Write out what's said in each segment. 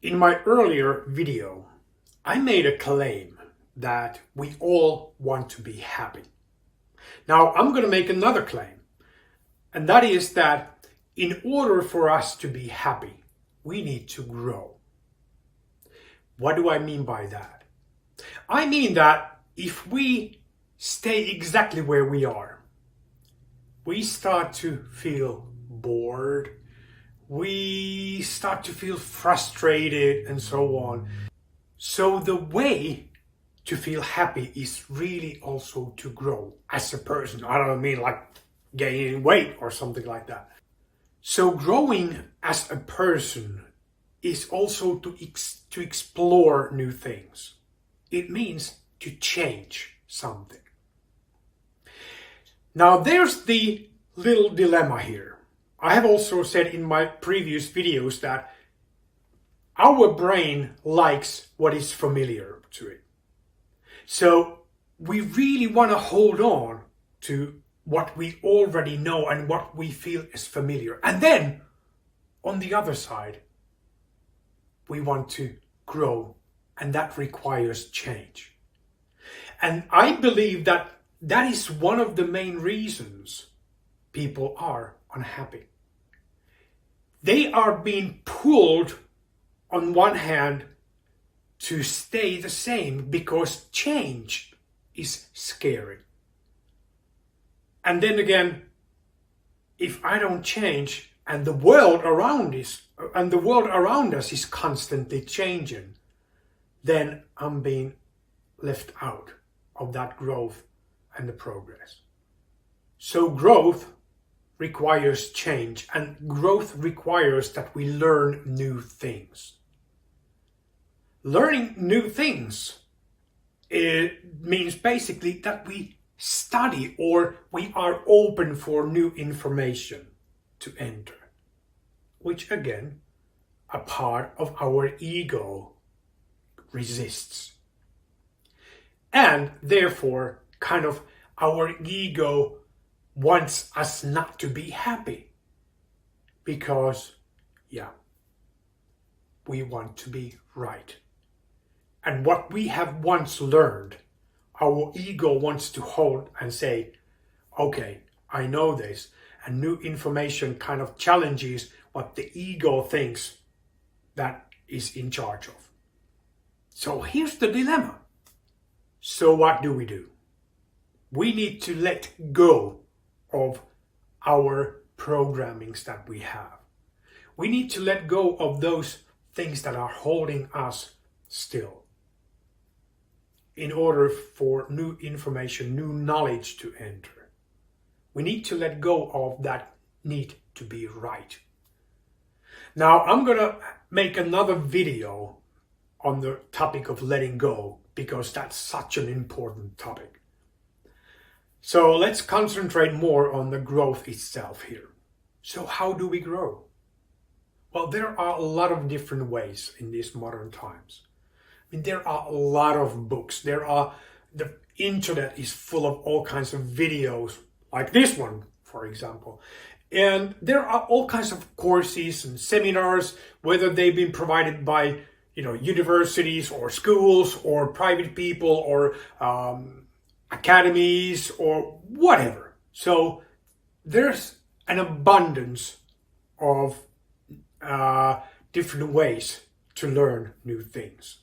In my earlier video, I made a claim that we all want to be happy. Now, I'm going to make another claim, and that is that in order for us to be happy, we need to grow. What do I mean by that? I mean that if we stay exactly where we are, we start to feel bored, we start to feel frustrated, and so on. So the way to feel happy is really also to grow as a person. I don't mean like gaining weight or something like that. So growing as a person is also to explore new things. It means to change something. Now there's the little dilemma here. I have also said in my previous videos that our brain likes what is familiar to it. So we really want to hold on to what we already know and what we feel is familiar. And then on the other side, we want to grow, and that requires change. And I believe that that is one of the main reasons people are unhappy. They are being pulled on one hand to stay the same because change is scary. And then again, if I don't change and the world around us is constantly changing, then I'm being left out of that growth and the progress. So growth requires change, and growth requires that we learn new things. Learning new things, it means basically that we study or we are open for new information to enter, which again, a part of our ego resists. And therefore, kind of our ego wants us not to be happy because, we want to be right. And what we have once learned, our ego wants to hold and say, okay, I know this, and new information kind of challenges what the ego thinks that is in charge of. So here's the dilemma. So what do? We need to let go of our programmings that we have. We need to let go of those things that are holding us still in order for new information, new knowledge to enter. We need to let go of that need to be right. Now, I'm going to make another video on the topic of letting go because that's such an important topic. So let's concentrate more on the growth itself here. So how do we grow? Well, there are a lot of different ways in these modern times. I mean, there are a lot of books. The internet is full of all kinds of videos, like this one, for example. And there are all kinds of courses and seminars, whether they've been provided by, universities or schools or private people or academies or whatever. So there's an abundance of different ways to learn new things.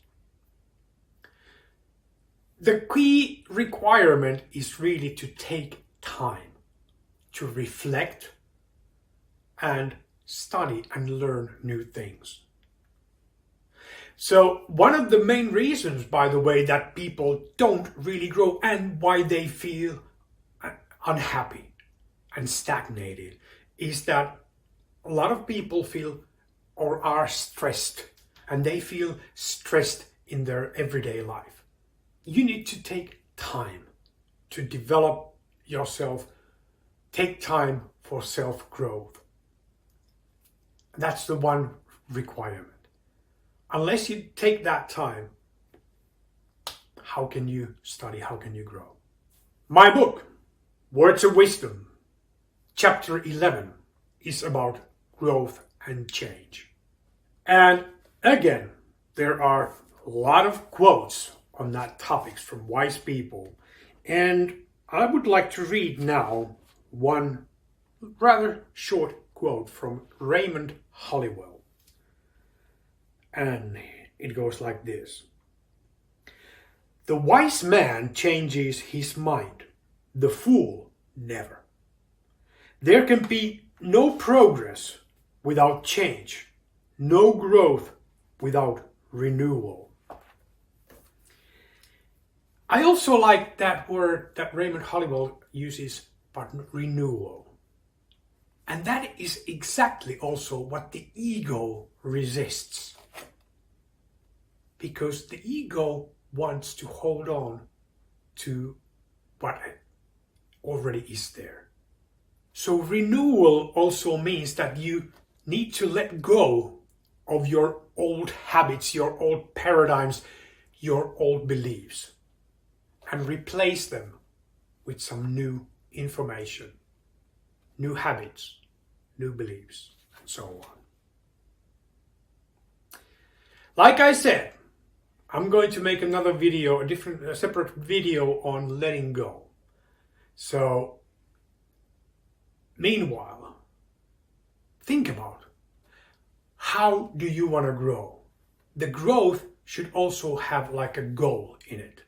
The key requirement is really to take time to reflect and study and learn new things. So one of the main reasons, by the way, that people don't really grow and why they feel unhappy and stagnated is that a lot of people feel or are stressed, and they feel stressed in their everyday life. You need to take time to develop yourself, take time for self-growth. That's the one requirement. Unless you take that time, how can you study? How can you grow? My book, Words of Wisdom, chapter 11, is about growth and change. And again, there are a lot of quotes on that topic from wise people. And I would like to read now one rather short quote from Raymond Halliwell. And it goes like this. The wise man changes his mind, the fool never. There can be no progress without change, no growth without renewal. I also like that word that Raymond Halliwell uses, but renewal. And that is exactly also what the ego resists. Because the ego wants to hold on to what already is there. So renewal also means that you need to let go of your old habits, your old paradigms, your old beliefs, and replace them with some new information, new habits, new beliefs, and so on. Like I said, I'm going to make another video, a separate video on letting go. So, meanwhile, think about how do you want to grow? The growth should also have like a goal in it.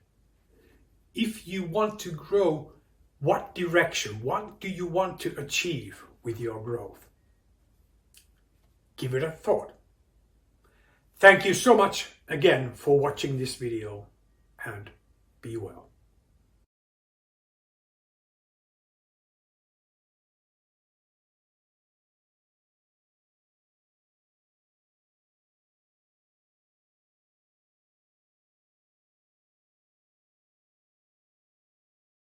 If you want to grow, what direction, what do you want to achieve with your growth? Give it a thought. Thank you so much again for watching this video, and be well.